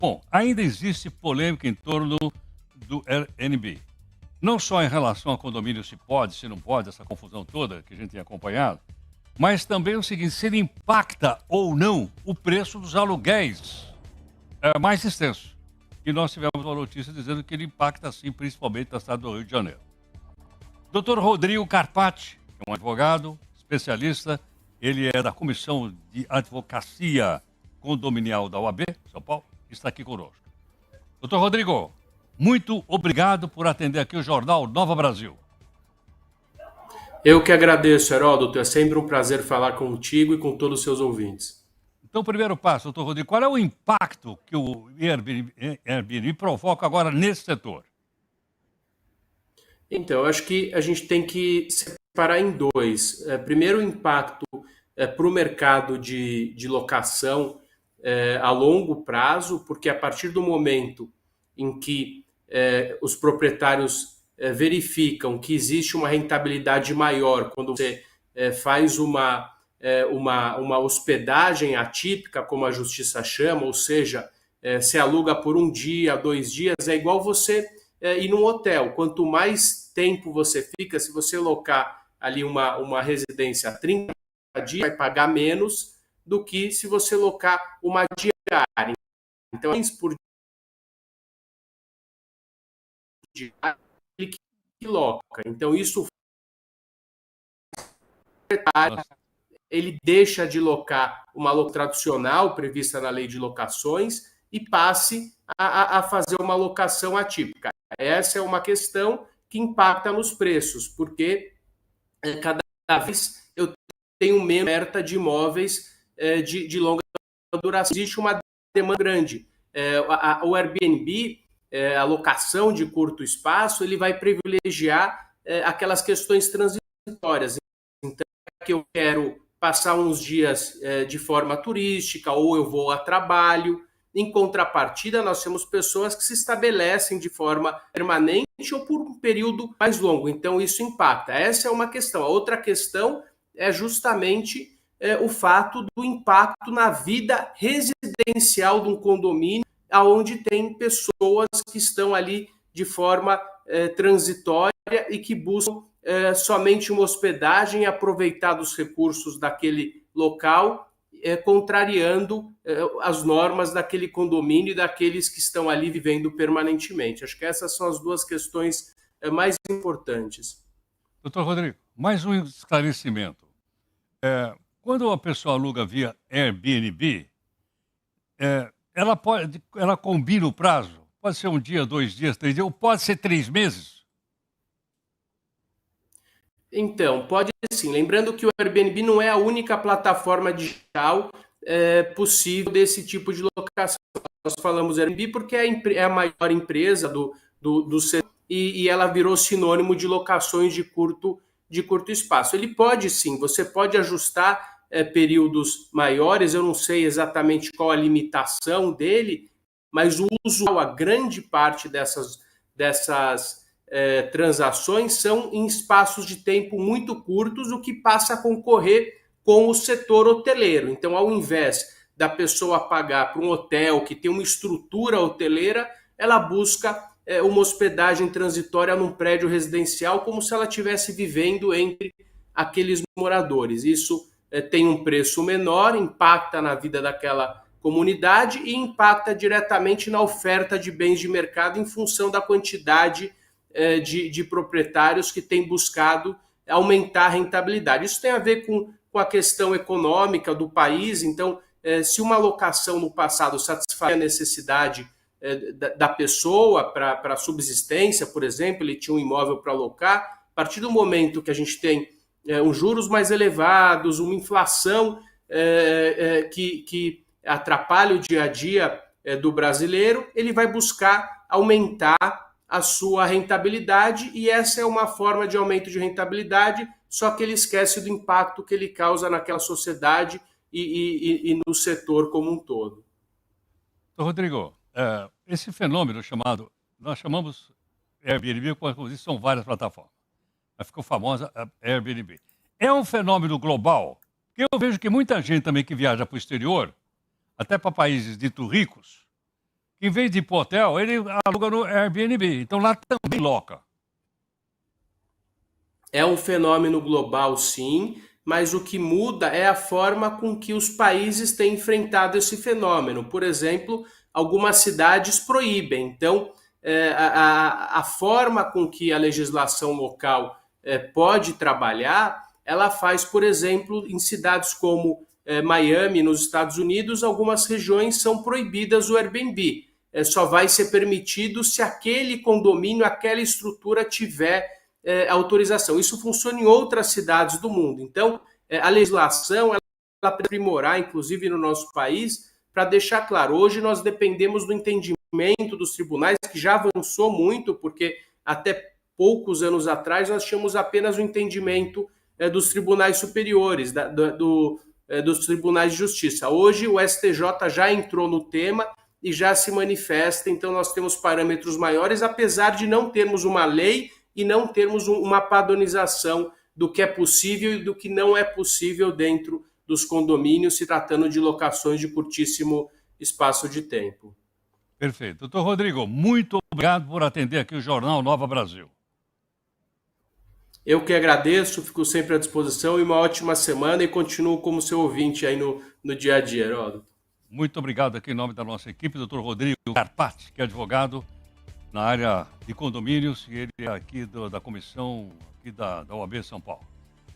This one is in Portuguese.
Bom, ainda existe polêmica em torno do Airbnb. Não só em relação a condomínio se pode, se não pode, essa confusão toda que a gente tem acompanhado, mas também o seguinte, se ele impacta ou não o preço dos aluguéis mais extensos. E nós tivemos uma notícia dizendo que ele impacta sim, principalmente na cidade do Rio de Janeiro. Dr. Rodrigo Carpati, que é um advogado, especialista, ele é da Comissão de Advocacia Condominial da OAB, São Paulo, está aqui conosco. Doutor Rodrigo, muito obrigado por atender aqui o Jornal Nova Brasil. Eu que agradeço, Heródoto. É sempre um prazer falar contigo e com todos os seus ouvintes. Então, primeiro passo, doutor Rodrigo, qual é o impacto que o Airbnb provoca agora nesse setor? Então, eu acho que a gente tem que separar em dois. Primeiro, o impacto para o mercado de locação a longo prazo, porque a partir do momento em que os proprietários verificam que existe uma rentabilidade maior quando você faz uma hospedagem atípica, como a justiça chama, ou seja, se aluga por um dia, 2 dias, é igual você ir num hotel. Quanto mais tempo você fica, se você locar ali uma residência a 30 dias, vai pagar menos do que se você locar uma diária. Então, por diária que loca. Então, isso ele deixa de locar uma locação tradicional prevista na lei de locações e passe a fazer uma locação atípica. Essa é uma questão que impacta nos preços, porque cada vez eu tenho menos oferta de imóveis de longa duração. Existe uma demanda grande. O Airbnb, a locação de curto espaço, ele vai privilegiar aquelas questões transitórias. Então, que eu quero passar uns dias de forma turística ou eu vou a trabalho. Em contrapartida, nós temos pessoas que se estabelecem de forma permanente ou por um período mais longo. Então, isso impacta. Essa é uma questão. A outra questão é justamente o fato do impacto na vida residencial de um condomínio, onde tem pessoas que estão ali de forma transitória e que buscam somente uma hospedagem e aproveitar dos recursos daquele local, contrariando as normas daquele condomínio e daqueles que estão ali vivendo permanentemente. Acho que essas são as duas questões mais importantes. Doutor Rodrigo, mais um esclarecimento. Quando a pessoa aluga via Airbnb, ela combina o prazo? Pode ser um dia, 2 dias, 3 dias, ou pode ser 3 meses? Então, pode sim. Lembrando que o Airbnb não é a única plataforma digital possível desse tipo de locação. Nós falamos Airbnb porque é a maior empresa do setor e ela virou sinônimo de locações de curto espaço. Ele pode sim, você pode ajustar períodos maiores, eu não sei exatamente qual a limitação dele, mas o usual, a grande parte dessas transações são em espaços de tempo muito curtos, o que passa a concorrer com o setor hoteleiro. Então, ao invés da pessoa pagar para um hotel que tem uma estrutura hoteleira, ela busca uma hospedagem transitória num prédio residencial, como se ela estivesse vivendo entre aqueles moradores. Isso tem um preço menor, impacta na vida daquela comunidade e impacta diretamente na oferta de bens de mercado em função da quantidade de proprietários que têm buscado aumentar a rentabilidade. Isso tem a ver com a questão econômica do país. Então, se uma locação no passado satisfazia a necessidade da pessoa para subsistência, por exemplo, ele tinha um imóvel para alocar, a partir do momento que a gente tem uns juros mais elevados, uma inflação que atrapalha o dia a dia do brasileiro, ele vai buscar aumentar a sua rentabilidade, e essa é uma forma de aumento de rentabilidade, só que ele esquece do impacto que ele causa naquela sociedade e no setor como um todo. Rodrigo, esse fenômeno chamado, nós chamamos Airbnb, como disse, são várias plataformas, mas ficou famosa a Airbnb. É um fenômeno global, porque eu vejo que muita gente também que viaja para o exterior, até para países dito ricos, que em vez de ir pro hotel, ele aluga no Airbnb. Então lá também loca. É um fenômeno global, sim, mas o que muda é a forma com que os países têm enfrentado esse fenômeno. Por exemplo, algumas cidades proíbem. Então, a forma com que a legislação local pode trabalhar, ela faz, por exemplo, em cidades como Miami, nos Estados Unidos, algumas regiões são proibidas o Airbnb. Só vai ser permitido se aquele condomínio, aquela estrutura tiver autorização. Isso funciona em outras cidades do mundo. Então, a legislação, ela precisa aprimorar, inclusive no nosso país, para deixar claro, hoje nós dependemos do entendimento dos tribunais, que já avançou muito, porque até poucos anos atrás nós tínhamos apenas o entendimento dos tribunais superiores, dos tribunais de justiça. Hoje o STJ já entrou no tema e já se manifesta, então nós temos parâmetros maiores, apesar de não termos uma lei e não termos uma padronização do que é possível e do que não é possível dentro dos condomínios, se tratando de locações de curtíssimo espaço de tempo. Perfeito. Doutor Rodrigo, muito obrigado por atender aqui o Jornal Nova Brasil. Eu que agradeço, fico sempre à disposição e uma ótima semana e continuo como seu ouvinte aí no dia a dia, Heródoto. Muito obrigado aqui em nome da nossa equipe, doutor Rodrigo Carpati, que é advogado na área de condomínios e ele é aqui da comissão aqui da OAB São Paulo.